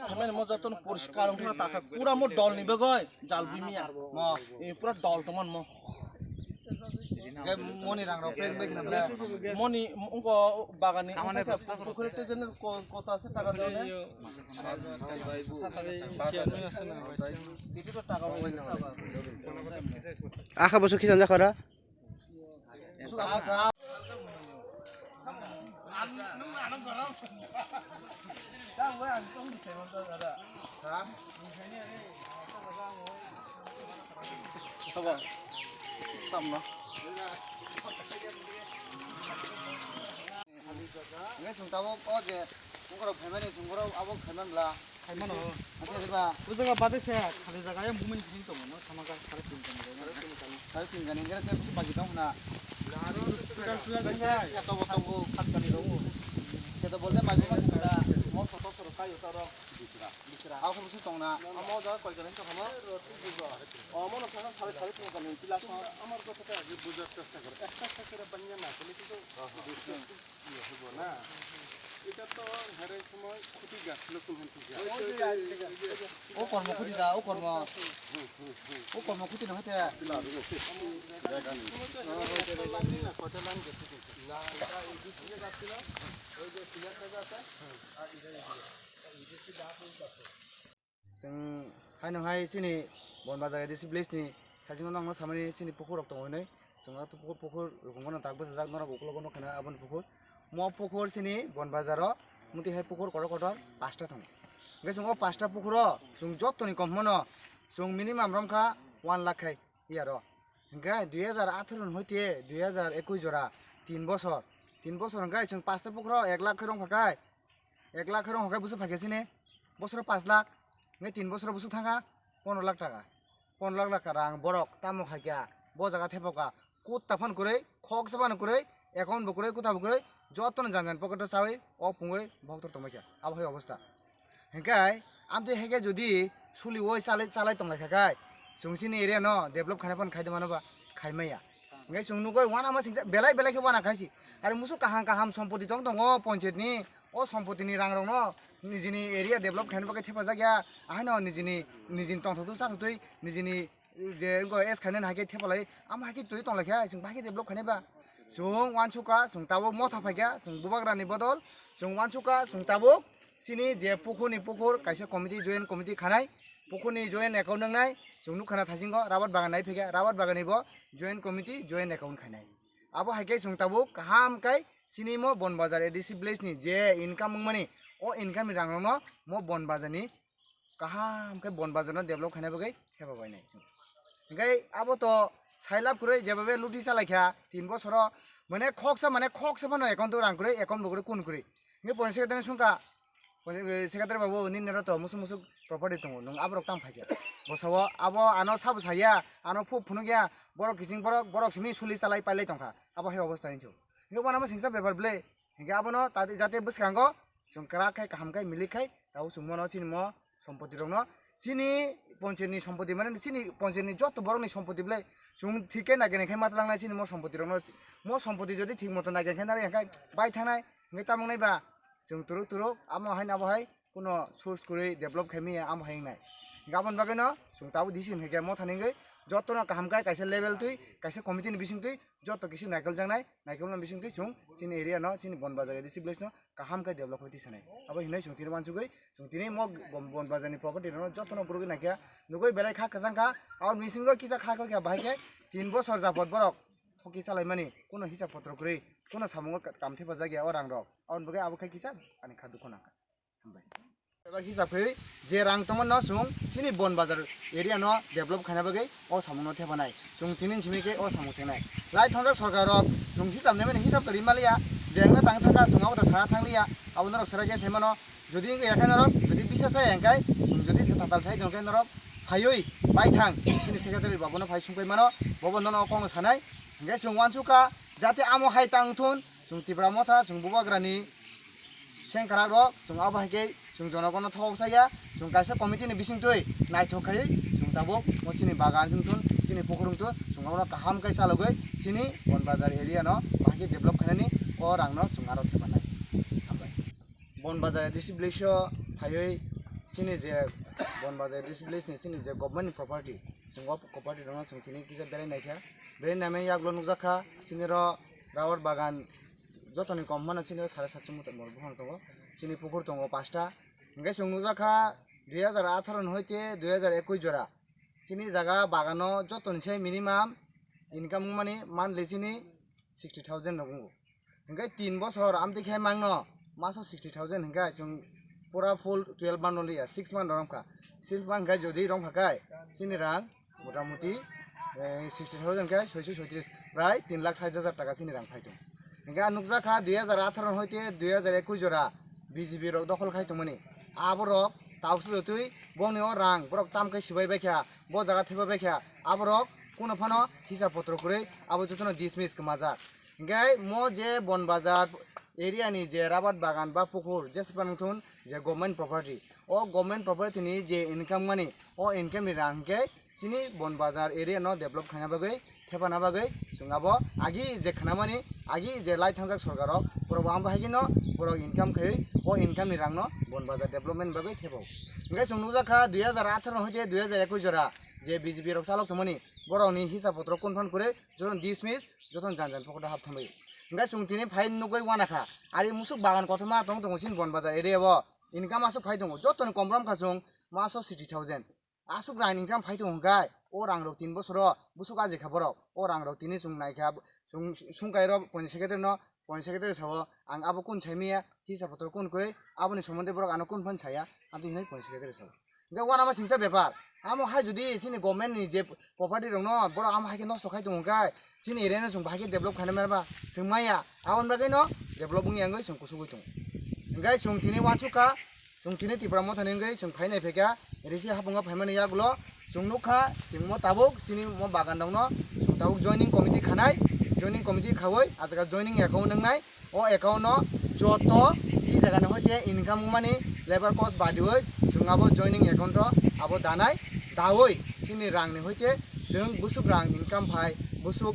Kami mau jatuh puriskar orang tak pura mau dol nih bagai jal bimi ya mau pura dol teman mau moni rang rang peng beng nabla moni unko bagani pukuret itu jenis kota se taka dol nih itu tuh taka mau আশা বছর কি জানা করা Nggak tahu kok je, mungkin family sungguh abang family lah. Mana? Nanti apa? Udah nggak pada saya, kalau jaga yang bumen di situ mana, sama kan harus tinggal. Harus tinggal, nggak ada tu pagi tahu na. Sudah kan? Kita tahu kat kali dulu. Kita boleh maju maju ada, mau foto foto kayu taruh. Bicara. Aku mesti tahu na. Mau jaga kau jalan tu kamu? Oh, mau nak sana salah salah tu kan nanti lah. Amar kau kata lagi bujar cesta kor. Cesta kira banyak na. Kalau itu, iya hujan na. Itu tu hari semua kutiga, lekung kutiga. Oh korma kutiga, oh korma kutiga nanti ya. Sing hai nang hai sini bon bazar di sebelah ni, kasih orang orang sama ni sini pukur waktu mana, sungguh tu pukur rukun tak besar nak ukul ukul kena abang pukur. Mau pukur sini bon bazar mesti hai pukur kotor pasta thong. Gak sungguh pasta pukur sung jod tu ni kompon sung minimum ramka 1 lakh hai iya ro. Gak 2018 hoite 2021 jora 3 bosor gak sung pasta pukur 1 lakh rong pakai 1 lakh rong pakai busuk pakai sini bosor 5 lakh ngai 3 bosor busuk thanga 15 lakh taka 15 lakh rang borok tamo khakia bo jaga thepoka kut tafan kure khok saban kure account bukure kuta bukure যতন জানজান পকেটে চাই ও পুঙ্গই ভক্তর তোমাকে আবহাওয়া অবস্থা হেঁকাই আমি হেঁকে যদি চুলি ওই চালাই তংলাই খাই চুংসিনি এরিয়া ন ডেভেলপ খানাপান খাইতে মানবা খাইমাইয়া হেঁকাই চুংনুকই ওয়ান আমার সিংসা বেলাই বেলাইকে বানা খাইছি আর মুসু কাহাম কাহাম সম্পত্তি দং দङ পঞ্চায়েতনি ও সম্পত্তিনি রাং রং নিজিনি এরিয়া ডেভেলপ খাইনবাকে থেপা জায়গা আহাই ন নিজিনি টংথু চাথুই নিজিনি যে এস খাইনেন হাইকে থেপালাই আম হাইকে তুই তংলাই খাই जों বাকি develop খাইনাবা sung wan suka sung tabuk mau thapa kya sung bubak rani bodol sung wan suka sung tabuk sini je pukur ni pukur kaisa komiti join komiti khanai pukur ni join account nai sung nu khana thasinggo rabat bagan nai phekya rabat bagan ni bo join komiti join account khanai abo haike sung tabuk kaham kai sini mo bon bazar edisi place ni je income mani o income rang no mo bon bazar ni kaham kai bon bazar no develop khanai bagai theba bai nai sung ngai abo to সাইলাপ করে যেভাবে লুটি চালাইখা 3 বছর মানে খকসা মানে account রাং করে account বগরে কোন করে হে panchayat secretary সুনকা secretary বাবু নিনের তো মুসু প্রপার্টি দङ নং আবরক তাম থাকে বসাও আবো আনো সাবু সাইয়া আনো ফুনু গিয়া বড় কিসিং বড় সিমি সুলি চালাই পাইলাই দংখা আবো হে অবস্থা নিছো হে বানামা সিংসা বেবার ব্লে হে আবনো তাতে যাতে বসকাঙ্গ সংকরা খাই কাহামকাই মিলিখাই তাও সুমনো সিনমো সম্পত্তি দङ sini পঞ্চায়েতনি সম্পত্তি মানে sini পঞ্চায়েতনি যত বড়নি সম্পত্তি বলে जों ঠিকই নাগেন খাই মাত লাংনাই sini মো সম্পত্তি যদি ঠিক মতো নাগেন খাই নারে খাই বাই থানাই ngai tamang nai ba जों turuk amo hai na bahai kuno source kuri develop khaimi am hai nai gabon bageno जों tabu disim hege mo thaningai joto na kaham kai kaisa level tui kaisa committee ni bising tui joto kisi naikal jangnai naikal na bising tui जों sini area no sini bon bazar edisi place no kaham kai develop hoti sanai abo hinai जों tini bansugoi जों tini mo bon bazar ni property no joto no gurugi nakia nugoi belai kha kajangkha ar misingo kisa kha kha bahai ke 3 বছর যাবত বরক থকি চালাই মানি কোনো হিসাব পত্র করি কোনো সামুঙ্গ কামথে বাজা গিয়া অরাং রক আউন বগে আবো খাই কিসা আনি খাদু কোনা হামবাই এবা হিসাব কই যে রাং তমন ন সুং সিনি বন বাজার এরিয়া ন ডেভেলপ খানা বগে ও সামুঙ্গ থেবানাই সুং তিনিন সিমিকে ও সামুং চেনাই লাই থংজা সরকার সুং হিসাব নেমে হিসাব তো রিমালিয়া जेंना तांग थाका सुङाव दा सारा थांलिया आउन रक सरा गे सेमनो जदि एखाय नरक जदि बिसास एंकाय सुं जदि ताताल साइ दंके नरक फायoi बाय थां सिनि सेक्रेटारि बाबनो फाय सुंखै मानो बबन न कङ सानाय ngai sung wansuka jate amo hai tangthun sung tibra motha sung bubagrani sengkara ro sung aba hake sung jonogono thok saya sung kaisa committee ni bisingtoi naithokai sung tabo mosini bagan jungthun sini pokhurung tu sung amo kaham kai salogoi sini bon bazar area no bahagi develop khanani o rang no sung aro thebanai ambai bon bazar disiblisho phayoi sini je bon bazar displays ni sini je government property singo property dong sung tini kisa bere naikha bere name yaglo nukjaka sini ro rawar bagan jotoni kom mano sini ro 750 mutar bor buhang tongo sini pukur tongo 5টা hingke sung nukjaka 2018 hoite 2021 jora sini jaga bagano jotoni sei minimum income mani monthly sini 60,000 nongo hingke 3 বছর amti khe mangno maso 60,000 hingke sung pura full 12 month only 6 month romka 6 month ga jodi romka kai sini rang motamuti 60,000 kai 636 prai 3,60,000 টাকা sini rang phaitung hingga nukjaka 2018 hoite 2021 jora BJP rok dokol khaitumani aborok tausu tui boni o rang borok tamkai sibai baikha bo jaga theba baikha aborok কোনো Fanon হিসাব পত্র করে আবো যতন dismiss কমাজা গাই মো যে বন বাজার এরিয়ানি যে রাবাত বাগান বা পুকুর যে সেপানথুন যে গভর্নমেন্ট প্রপার্টি ও গভর্নমেন্ট প্রপার্টি নি যে ইনকাম মানি ও ইনকাম নি রাংকে সিনি বন বাজার এরিয়া ন ডেভেলপ খানা বাগৈ থেপানা বাগৈ সুঙাবো আগি যে খানা মানি আগি যে লাই থাংজাক সরকার বড় আম বাহাগি ন বড় ইনকাম খৈ ও ইনকাম নি রাং ন বন বাজার ডেভেলপমেন্ট বাগৈ থেবাও গাই সুনুজাখা 2018 হইতে 2021 জরা যে বিজেপি রক চালক থমনি বড়নি হিসাব পত্র কনফার্ম করে যখন ডিসমিস যখন জানজান পকটা হাব থামাই ওঙ্গাই সুংতিনি ফাইন নুগৈ ওয়ানাখা আরি মুসুক বাগান কতমা দং দং সিন বন বাজার এরিয়াবো ইনকাম আসুক ফাই দङ যতন কমরাম খাসুং মাসো 60,000 আসুক রাং ইনকাম ফাই দङ গাই ও রাং রক 3 বছর বুসুক আজি খাবরক ও রাং রক তিনি সুং নাইখা সুংকাই র পঞ্চায়েত সেক্রেটারি ন পঞ্চায়েত সেক্রেটারি সাবো আং আবো কোন ছাইমিয়া হিসাব পত্র কোন করে আবনি সম্বন্ধে বড় আনো কোন ফান ছায়া আমি হিনাই পঞ্চায়েত সেক্রেটারি সাবো গা ওয়ানামা সিংসা ব্যাপার আমো হাই যদি সিনি গভর্নমেন্ট নি যে প্রপার্টি দङ ন বড় আম হাইকে নষ্ট খাই দङ গাই সিনি এরিয়া সুং ভাইকে ডেভেলপ খানে মারবা সুং মাইয়া আউন বাগै ন ডেভেলপ बुंgi angै सुं कुसुगै दङ गाय सुं तिनि वानसुका सुं तिनि तिब्रामो थानेंगै सुं फाइनाय फेका रिसि हाबुंगा फाइमानि यागलो सुं नुखा सुं मो ताबुक सिनि मो बागान दङ न सुं ताबुक जयनिं कमिटि खानाय जयनिं कमिटि खावै आजगा जयनिं एकाउन्ट नंनाय ओ एकाउन्ट न जतो इ जागा न होते इनकाम मानि लेबर कस्ट बादिवै सुं आबो जयनिं एकाउन्ट आबो दानाय दावै सिनि रांनि होते जों बुसुक रां इनकाम फाइ बुसुक